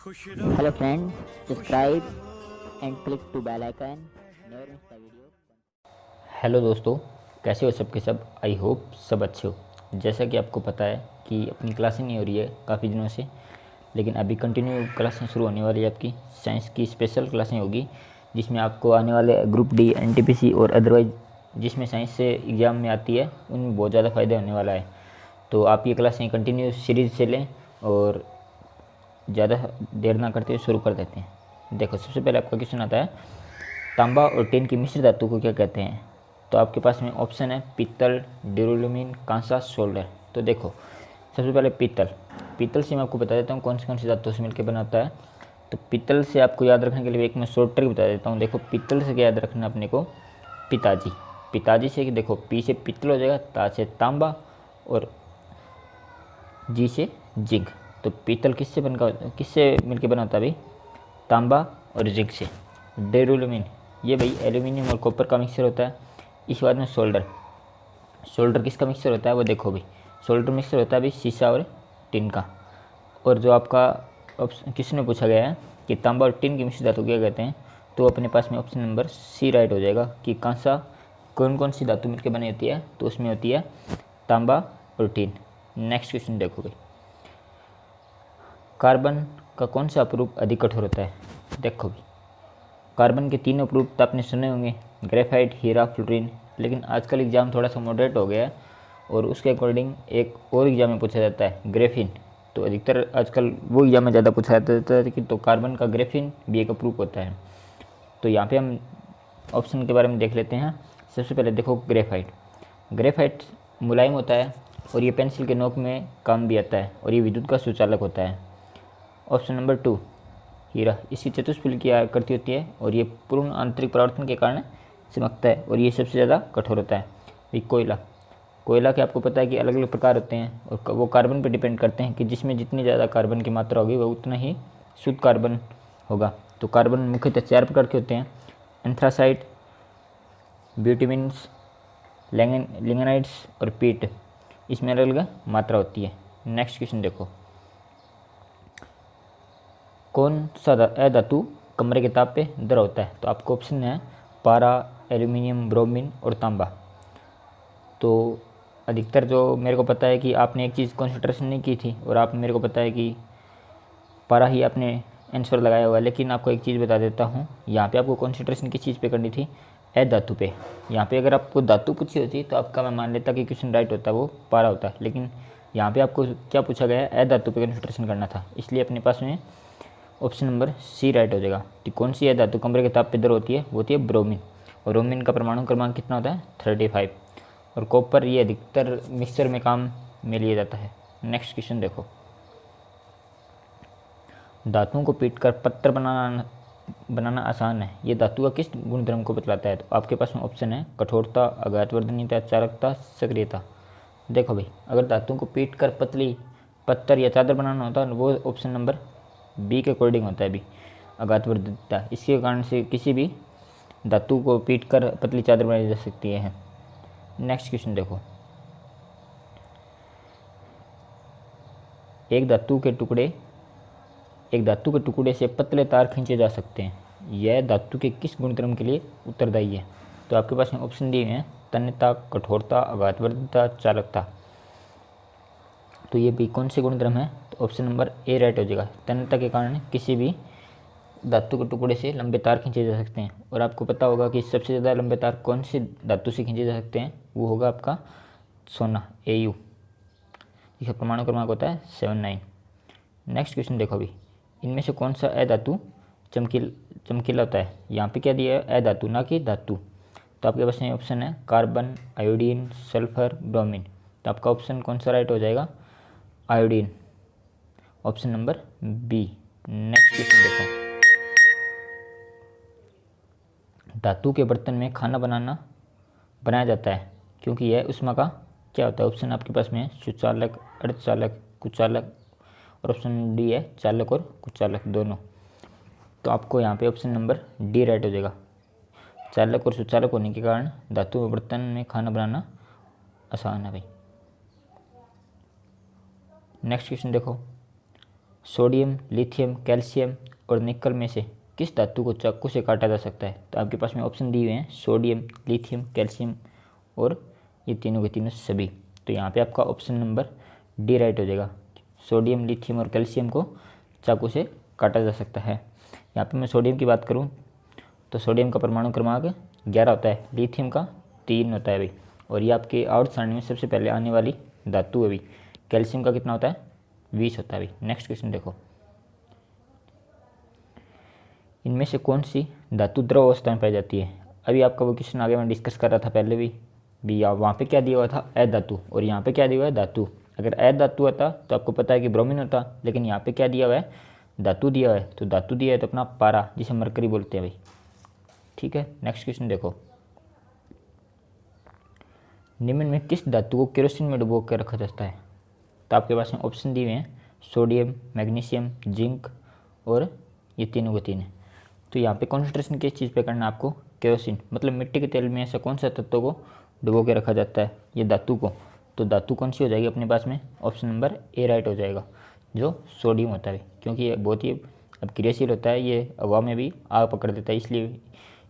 Hello friends, subscribe and click to bell icon. Never miss the video. Hello दोस्तों, कैसे हो सबके सब। आई होप सब अच्छे हो। जैसा कि आपको पता है कि अपनी क्लासें नहीं हो रही है काफ़ी दिनों से, लेकिन अभी कंटिन्यू क्लासें शुरू होने वाली है। आपकी साइंस की स्पेशल क्लासें होगी जिसमें आपको आने वाले ग्रुप डी, एनटीपीसी और अदरवाइज जिसमें साइंस से एग्ज़ाम में आती है उनमें बहुत ज़्यादा फ़ायदा होने वाला है। तो आप ये क्लासें कंटिन्यू सीरीज़ से लें और ज़्यादा देर ना करते हुए शुरू कर देते हैं। देखो, सबसे पहले आपका क्वेश्चन आता है, तांबा और टिन की मिश्र धातु को क्या कहते हैं। तो आपके पास में ऑप्शन है पीतल, ड्यूरेलुमिन, कांसा, सोल्डर। तो देखो, सबसे पहले पीतल। पीतल से मैं आपको बता देता हूँ कौन सी धातु से मिलकर बना होता है। तो पीतल से आपको याद रखने के लिए एक मैं शॉर्ट ट्रिक बता देता हूँ। देखो, पीतल से क्या याद रखना अपने को, पिताजी। पिताजी से देखो, पी से पीतल हो जाएगा, ता से तांबा और जी से जिंक। तो पीतल किससे मिलके बना होता है भाई, तांबा और जिंक से। ड्यूरेलुमिन, ये भाई एल्यूमिनियम और कॉपर का मिक्सचर होता है। इसके बाद में सोल्डर। सोल्डर किसका मिक्सचर होता है, वो देखो भाई, सोल्डर मिक्सचर होता है भाई सीसा और टिन का। और जो आपका ऑप्शन किसने पूछा गया है कि तांबा और टिन की मिश्र धातु क्या कहते हैं, तो अपने पास में ऑप्शन नंबर सी राइट हो जाएगा कि कांसा कौन सी धातु मिलकर बनी होती है, तो उसमें होती है तांबा और टिन। नेक्स्ट क्वेश्चन देखो भाई, कार्बन का कौन सा अपरूप अधिक कठोर होता है। देखो भी, कार्बन के तीनों अपरूप तो आपने सुने होंगे, ग्रेफाइट, हीरा, फ्लोरीन। लेकिन आजकल एग्ज़ाम थोड़ा सा मॉडरेट हो गया है और उसके अकॉर्डिंग एक और एग्ज़ाम में पूछा जाता है ग्रेफिन। तो अधिकतर आजकल वो एग्ज़ाम में ज़्यादा पूछा जाता है कि तो कार्बन का ग्रेफिन भी एक अपरूप होता है। तो यहाँ पे हम ऑप्शन के बारे में देख लेते हैं। सबसे पहले देखो, ग्रेफाइट। ग्रेफाइट मुलायम होता है और ये पेंसिल के नोक में काम भी आता है और ये विद्युत का सुचालक होता है। ऑप्शन नंबर 2, हीरा। इसकी चतुष्फलक की आकृति होती है और ये पूर्ण आंतरिक परावर्तन के कारण चमकता है और ये सबसे ज़्यादा कठोर होता है। ये कोयला। कोयला के आपको पता है कि अलग अलग प्रकार होते हैं और वो कार्बन पर डिपेंड करते हैं कि जिसमें जितनी ज़्यादा कार्बन की मात्रा होगी वो उतना ही शुद्ध कार्बन होगा। तो कार्बन मुख्यतः 4 प्रकार के होते हैं, एंथ्रासाइट, ब्यूटिमिन्स, लिग्नाइट्स और पीट। इसमें अलग अलग मात्रा होती है। नेक्स्ट क्वेश्चन देखो, कौन सा अधातु कमरे के ताप पे द्रव होता है। तो आपको ऑप्शन है पारा, एल्यूमिनियम, ब्रोमीन और तांबा। तो अधिकतर जो मेरे को पता है कि आपने एक चीज़ कंसंट्रेशन नहीं की थी और आप मेरे को पता है कि पारा ही आपने आंसर लगाया हुआ है, लेकिन आपको एक चीज़ बता देता हूँ, यहाँ पे आपको कंसंट्रेशन किस चीज़ पे करनी थी, धातु पे। यहाँ पे अगर आपको धातु पूछी होती तो आपका मैं मान लेता कि क्वेश्चन राइट होता, वो पारा होता। लेकिन यहाँ पे आपको क्या पूछा गया है, धातु पे कंसंट्रेशन करना था, इसलिए अपने पास में ऑप्शन नंबर सी राइट हो जाएगा। कि कौन सी है धातु कमरे के ताप पे द्रव होती है, वो होती है ब्रोमीन। और ब्रोमीन का परमाणु क्रमांक कितना होता है, 35। और कॉपर ये अधिकतर मिक्सचर में काम में लिया जाता है। नेक्स्ट क्वेश्चन देखो, धातुओं को पीटकर पत्थर बनाना आसान है, ये धातु का किस गुणधर्म को बतलाता है। तो आपके पास में ऑप्शन है कठोरता, आघातवर्धनीयता, चालकता, सक्रियता। देखो भाई, अगर धातुओं को पीट कर पतली पत्थर या चादर बनाना होता है वो ऑप्शन नंबर बी के अकॉर्डिंग होता है भी, आघातवर्धनीयता। इसके कारण से किसी भी धातु को पीट कर पतली चादर बनाई जा सकती है। नेक्स्ट क्वेश्चन देखो, एक धातु के टुकड़े से पतले तार खींचे जा सकते हैं, यह धातु के किस गुणधर्म के लिए उत्तरदायी है। तो आपके पास में ऑप्शन दिए हैं तन्यता, कठोरता, आघातवर्धनीयता, चालकता। तो ये भी कौन से गुणधर्म है, तो ऑप्शन नंबर ए राइट हो जाएगा। तन्यता के कारण किसी भी धातु के टुकड़े से लंबे तार खींचे जा सकते हैं। और आपको पता होगा कि सबसे ज़्यादा लंबे तार कौन से धातु से खींचे जा सकते हैं, वो होगा आपका सोना, Au। इसका परमाणु क्रमांक होता है 79। नेक्स्ट क्वेश्चन देखो अभी, इनमें से कौन सा अधातु चमकीला होता है। यहाँ पे क्या दिया है, अधातु ना कि धातु। तो आपके पास में ऑप्शन है कार्बन, आयोडीन, सल्फर, ब्रोमीन। तो आपका ऑप्शन कौन सा राइट हो जाएगा, iodine, option number B. Next question देखो, धातु के बर्तन में खाना बनाया जाता है क्योंकि यह ऊष्मा का क्या होता है। ऑप्शन आपके पास में है सुचालक, अर्धचालक, कुचालक और ऑप्शन डी है चालक और कुचालक दोनों। तो आपको यहाँ पे ऑप्शन नंबर डी राइट हो जाएगा। चालक और सुचालक होने के कारण धातु के बर्तन में खाना बनाना आसान है भाई। नेक्स्ट क्वेश्चन देखो, सोडियम, लिथियम, कैल्शियम और निकल में से किस धातु को चाकू से काटा जा सकता है? तो आपके पास में ऑप्शन दिए हुए हैं सोडियम, लिथियम, कैल्शियम और ये तीनों के तीनों सभी। तो यहाँ पे आपका ऑप्शन नंबर डी राइट हो जाएगा। सोडियम, लिथियम और कैल्शियम को चाकू से काटा जा सकता है। यहाँ पे मैं सोडियम की बात करूँ तो सोडियम का परमाणु क्रमांक 11 होता है, लिथियम का 3 होता है भाई, और ये आपके आवर्त सारणी में सबसे पहले आने वाली धातु है भाई। कैल्शियम का कितना होता है? 20 होता है भाई। नेक्स्ट क्वेश्चन देखो, इनमें से कौन सी धातु द्रव अवस्था में पाई जाती है? अभी आपका वो क्वेश्चन आगे मैं डिस्कस कर रहा था पहले भी वहाँ पे क्या दिया हुआ था? अधातु, और यहाँ पे क्या दिया हुआ है? धातु। अगर अधातु होता तो आपको पता है कि ब्रोमीन होता, लेकिन यहाँ पे क्या दिया हुआ है? धातु दिया हुआ है। तो धातु दिया है तो अपना पारा, जिसे मरकरी बोलते हैं भाई। ठीक है, नेक्स्ट क्वेश्चन देखो, निम्न में किस धातु को केरोसिन में डुबो कर रखा जाता है? तो आपके पास में ऑप्शन दिए हुए हैं सोडियम, मैग्नीशियम, जिंक और ये तीनों के तीन है। तो यहाँ पे कॉन्सेंट्रेशन किस चीज़ पे करना है आपको? केरोसिन, मतलब मिट्टी के तेल में ऐसा कौन सा तत्व को डुबो के रखा जाता है? ये धातु को। तो धातु कौन सी हो जाएगी अपने पास में? ऑप्शन नंबर ए राइट हो जाएगा, जो सोडियम होता है, क्योंकि ये बहुत ही अब क्रियाशील होता है, ये हवा में भी आग पकड़ देता है, इसलिए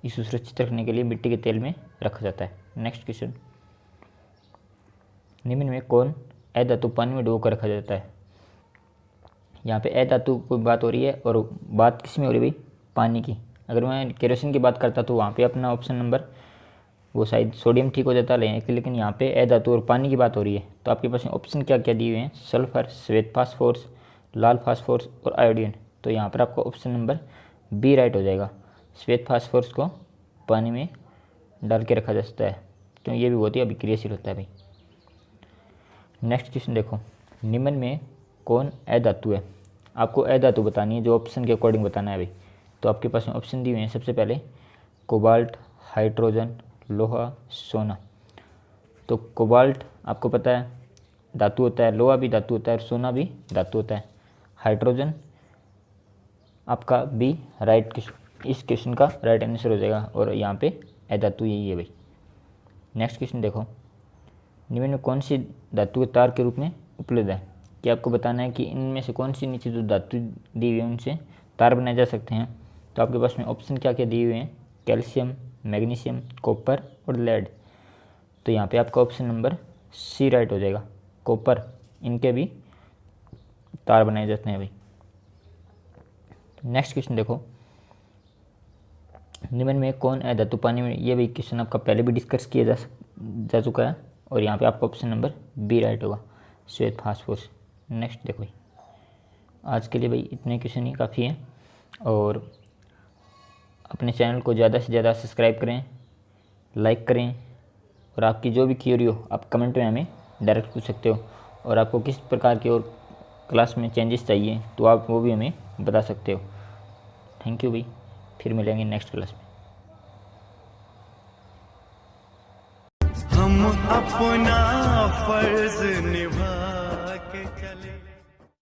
इसे सुरक्षित रखने के लिए मिट्टी के तेल में रखा जाता है। नेक्स्ट क्वेश्चन, निम्न में कौन अधातु पानी में डुबो कर रखा जाता है? यहाँ पे अधातु की बात हो रही है और बात किस में हो रही है भाई? पानी की। अगर मैं केरोसिन की बात करता तो वहाँ पे अपना ऑप्शन नंबर वो शायद सोडियम ठीक हो जाता, लेकिन यहाँ पे अधातु और पानी की बात हो रही है। तो आपके पास ऑप्शन क्या क्या दिए हुए हैं? सल्फर, श्वेत फास्फोरस, लाल फास्फोरस और आयोडीन। तो यहाँ पर आपको ऑप्शन नंबर बी राइट हो जाएगा। श्वेत फास्फोरस को पानी में डाल के रखा जा सकता है, क्योंकि ये भी बहुत ही अभिक्रियाशील होता है भाई। नेक्स्ट क्वेश्चन देखो, निम्न में कौन अधातु है? आपको अधातु बतानी है, जो ऑप्शन के अकॉर्डिंग बताना है भाई। तो आपके पास में ऑप्शन दिए हुए हैं, सबसे पहले कोबाल्ट, हाइड्रोजन, लोहा, सोना। तो कोबाल्ट आपको पता है धातु होता है, लोहा भी धातु होता है और सोना भी धातु होता है। हाइड्रोजन आपका बी राइट, इस क्वेश्चन का राइट आंसर हो जाएगा, और यहाँ पे अधातु यही है भाई। नेक्स्ट क्वेश्चन देखो, निम्न में कौन सी धातु के तार के रूप में उपलब्ध है? कि आपको बताना है कि इनमें से कौन सी नीचे जो धातु दी हुई है उनसे तार बनाए जा सकते हैं। तो आपके पास में ऑप्शन क्या क्या दिए हुए हैं? कैल्शियम, मैग्नीशियम, कॉपर और लेड। तो यहाँ पे आपका ऑप्शन नंबर सी राइट हो जाएगा, कॉपर, इनके भी तार बनाए जाते हैं भाई। नेक्स्ट क्वेश्चन देखो, निम्न में कौन अधातु पानी में? ये भी क्वेश्चन आपका पहले भी डिस्कस किया जा चुका है, और यहाँ पे आपका ऑप्शन नंबर बी राइट होगा, श्वेत फास्फोरस। नेक्स्ट देखो भाई, आज के लिए भाई इतने क्वेश्चन ही काफ़ी हैं, और अपने चैनल को ज़्यादा से ज़्यादा सब्सक्राइब करें, लाइक करें, और आपकी जो भी क्यूरी हो आप कमेंट में हमें डायरेक्ट पूछ सकते हो, और आपको किस प्रकार की और क्लास में चेंजेस चाहिए तो आप वो भी हमें बता सकते हो। थैंक यू भाई, फिर मिलेंगे नेक्स्ट क्लास में। हम अपना फर्ज निभा